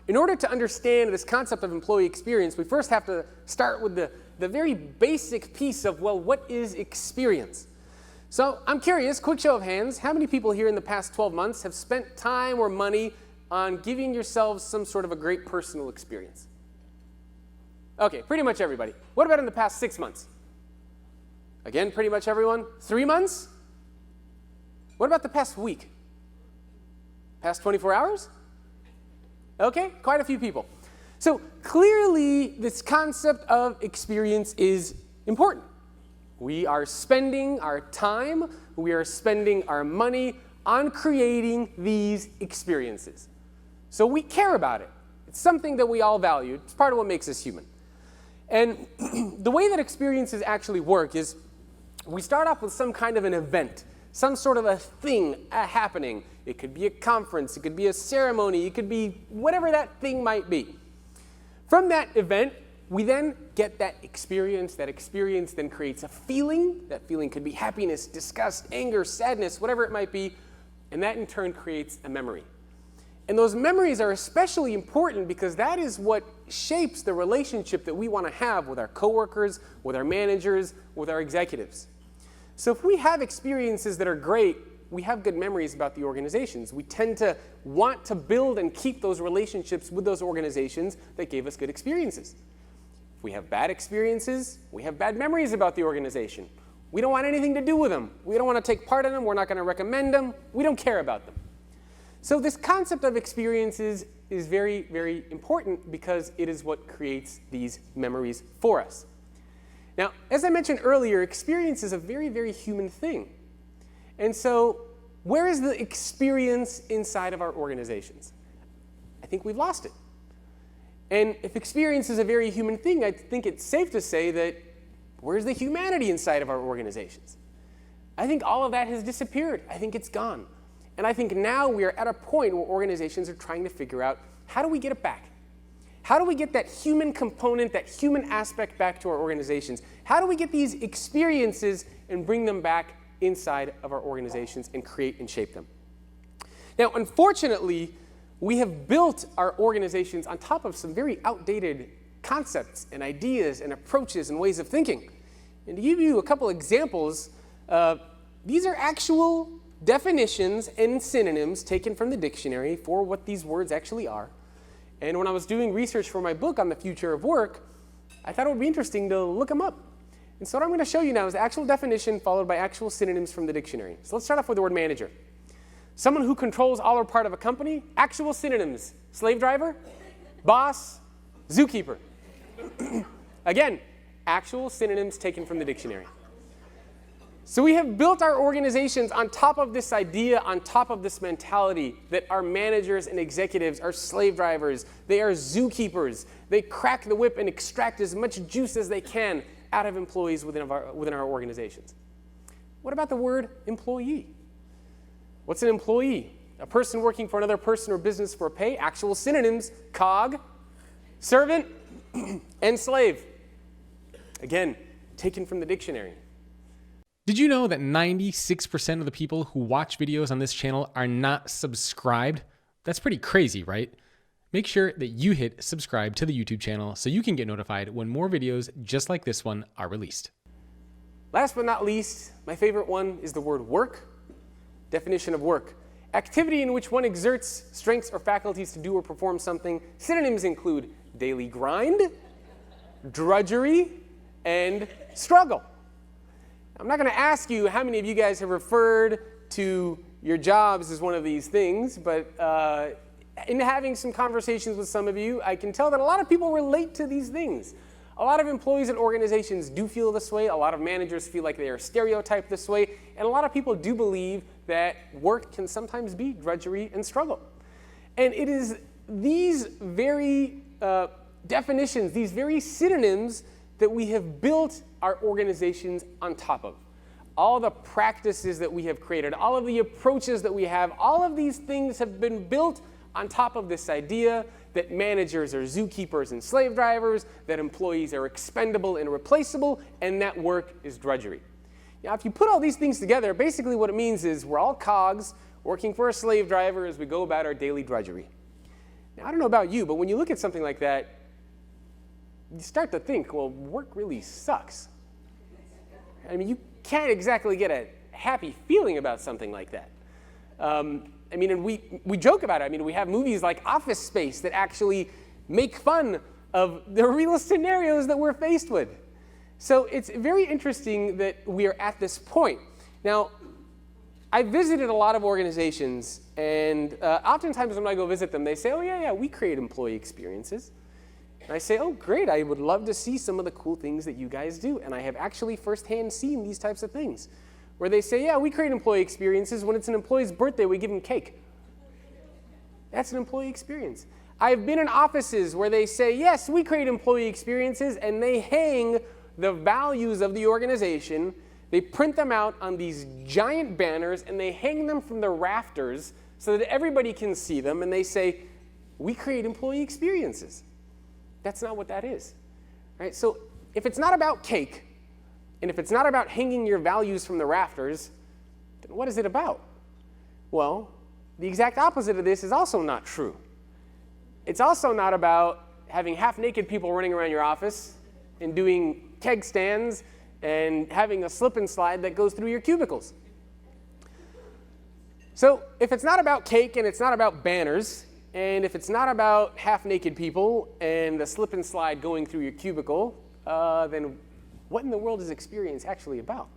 in order to understand this concept of employee experience, we first have to start with the very basic piece of, well, what is experience? So I'm curious, quick show of hands, how many people here in the past 12 months have spent time or money on giving yourselves some sort of a great personal experience? Okay, pretty much everybody. What about in the past 6 months? Again, pretty much everyone. 3 months? What about the past week? Past 24 hours? Okay, quite a few people. So clearly, this concept of experience is important. We are spending our time, we are spending our money on creating these experiences. So we care about it. It's something that we all value. It's part of what makes us human. And the way that experiences actually work is we start off with some kind of an event, some sort of a thing, a happening. It could be a conference, it could be a ceremony, it could be whatever that thing might be. From that event, we then get that experience then creates a feeling. That feeling could be happiness, disgust, anger, sadness, whatever it might be, and that in turn creates a memory. And those memories are especially important because that is what shapes the relationship that we want to have with our coworkers, with our managers, with our executives. So if we have experiences that are great, we have good memories about the organizations. We tend to want to build and keep those relationships with those organizations that gave us good experiences. If we have bad experiences, we have bad memories about the organization. We don't want anything to do with them. We don't want to take part in them. We're not going to recommend them. We don't care about them. So this concept of experiences is very, very important because it is what creates these memories for us. Now, as I mentioned earlier, experience is a very, very human thing. And so where is the experience inside of our organizations? I think we've lost it. And if experience is a very human thing, I think it's safe to say that where's the humanity inside of our organizations? I think all of that has disappeared. I think it's gone. And I think now we are at a point where organizations are trying to figure out, how do we get it back? How do we get that human component, that human aspect back to our organizations? How do we get these experiences and bring them back inside of our organizations and create and shape them? Now, unfortunately, we have built our organizations on top of some very outdated concepts and ideas and approaches and ways of thinking. And to give you a couple examples, these are actual definitions and synonyms taken from the dictionary for what these words actually are. And when I was doing research for my book on the future of work, I thought it would be interesting to look them up. And so what I'm going to show you now is the actual definition followed by actual synonyms from the dictionary. So let's start off with the word manager. Someone who controls all or part of a company. Actual synonyms: slave driver, boss, zookeeper. Again, actual synonyms taken from the dictionary. So we have built our organizations on top of this idea, on top of this mentality that our managers and executives are slave drivers, they are zookeepers, they crack the whip and extract as much juice as they can out of employees within our organizations. What about the word employee? What's an employee? A person working for another person or business for pay. Actual synonyms: cog, servant, and slave. Again, taken from the dictionary. Did you know that 96% of the people who watch videos on this channel are not subscribed? That's pretty crazy, right? Make sure that you hit subscribe to the YouTube channel so you can get notified when more videos just like this one are released. Last but not least, my favorite one is the word work. Definition of work: activity in which one exerts strengths or faculties to do or perform something. Synonyms include daily grind, drudgery, and struggle. I'm not going to ask you how many of you guys have referred to your jobs as one of these things, but in having some conversations with some of you, I can tell that a lot of people relate to these things. A lot of employees and organizations do feel this way. A lot of managers feel like they are stereotyped this way. And a lot of people do believe that work can sometimes be drudgery and struggle. And it is these very definitions, these very synonyms that we have built our organizations on top of. All the practices that we have created, all of the approaches that we have, all of these things have been built on top of this idea that managers are zookeepers and slave drivers, that employees are expendable and replaceable, and that work is drudgery. Now, if you put all these things together, basically what it means is we're all cogs working for a slave driver as we go about our daily drudgery. Now, I don't know about you, but when you look at something like that, you start to think, well, work really sucks. I mean, you can't exactly get a happy feeling about something like that. I mean, and we joke about it. I mean, we have movies like Office Space that actually make fun of the real scenarios that we're faced with. So it's very interesting that we are at this point. Now, I visited a lot of organizations, and oftentimes when I go visit them, they say, oh, yeah, we create employee experiences. And I say, oh, great, I would love to see some of the cool things that you guys do. And I have actually firsthand seen these types of things, where they say, yeah, we create employee experiences. When it's an employee's birthday, we give them cake. That's an employee experience. I've been in offices where they say, yes, we create employee experiences, and they hang the values of the organization. They print them out on these giant banners, and they hang them from the rafters so that everybody can see them, and they say, we create employee experiences. That's not what that is. Right? So if it's not about cake, and if it's not about hanging your values from the rafters, then what is it about? Well, the exact opposite of this is also not true. It's also not about having half-naked people running around your office and doing keg stands and having a slip and slide that goes through your cubicles. So if it's not about cake and it's not about banners, and if it's not about half-naked people and the slip and slide going through your cubicle, then what in the world is experience actually about?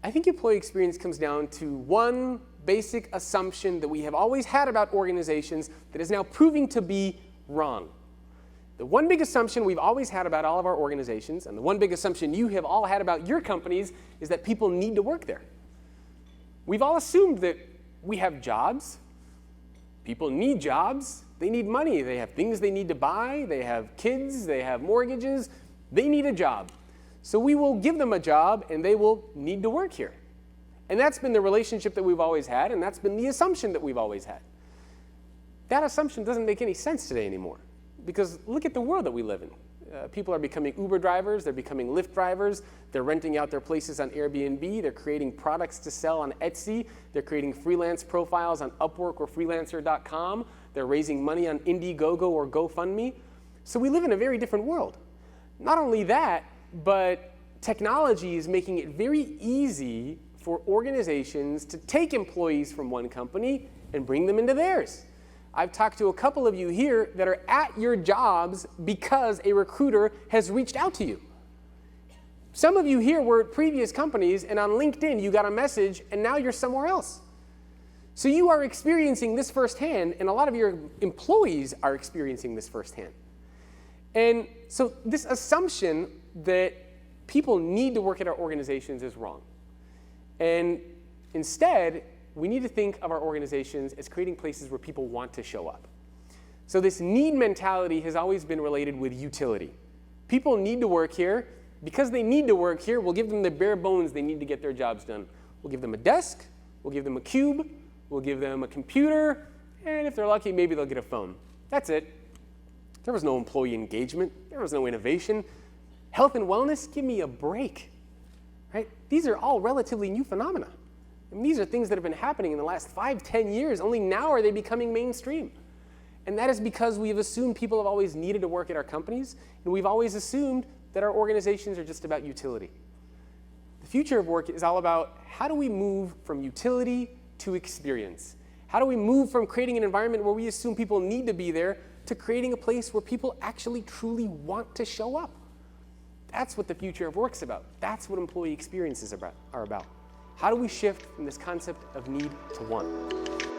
I think employee experience comes down to one basic assumption that we have always had about organizations that is now proving to be wrong. The one big assumption we've always had about all of our organizations, and the one big assumption you have all had about your companies, is that people need to work there. We've all assumed that we have jobs. People need jobs. They need money. They have things they need to buy. They have kids. They have mortgages. They need a job. So we will give them a job, and they will need to work here. And that's been the relationship that we've always had, and that's been the assumption that we've always had. That assumption doesn't make any sense today anymore. Because look at the world that we live in. People are becoming Uber drivers, they're becoming Lyft drivers, they're renting out their places on Airbnb, they're creating products to sell on Etsy, they're creating freelance profiles on Upwork or freelancer.com, they're raising money on Indiegogo or GoFundMe. So we live in a very different world. Not only that, but technology is making it very easy for organizations to take employees from one company and bring them into theirs. I've talked to a couple of you here that are at your jobs because a recruiter has reached out to you. Some of you here were at previous companies, and on LinkedIn you got a message, and now you're somewhere else. So you are experiencing this firsthand, and a lot of your employees are experiencing this firsthand. And so this assumption that people need to work at our organizations is wrong. And instead, we need to think of our organizations as creating places where people want to show up. So this need mentality has always been related with utility. People need to work here. Because they need to work here, we'll give them the bare bones they need to get their jobs done. We'll give them a desk, we'll give them a cube, we'll give them a computer, and if they're lucky, maybe they'll get a phone. That's it. There was no employee engagement. There was no innovation. Health and wellness, give me a break. Right? These are all relatively new phenomena. I mean, these are things that have been happening in the last 5, 10 years. Only now are they becoming mainstream. And that is because we have assumed people have always needed to work at our companies, and we've always assumed that our organizations are just about utility. The future of work is all about how do we move from utility to experience? How do we move from creating an environment where we assume people need to be there to creating a place where people actually truly want to show up? That's what the future of work's about. That's what employee experiences are about. How do we shift from this concept of need to want?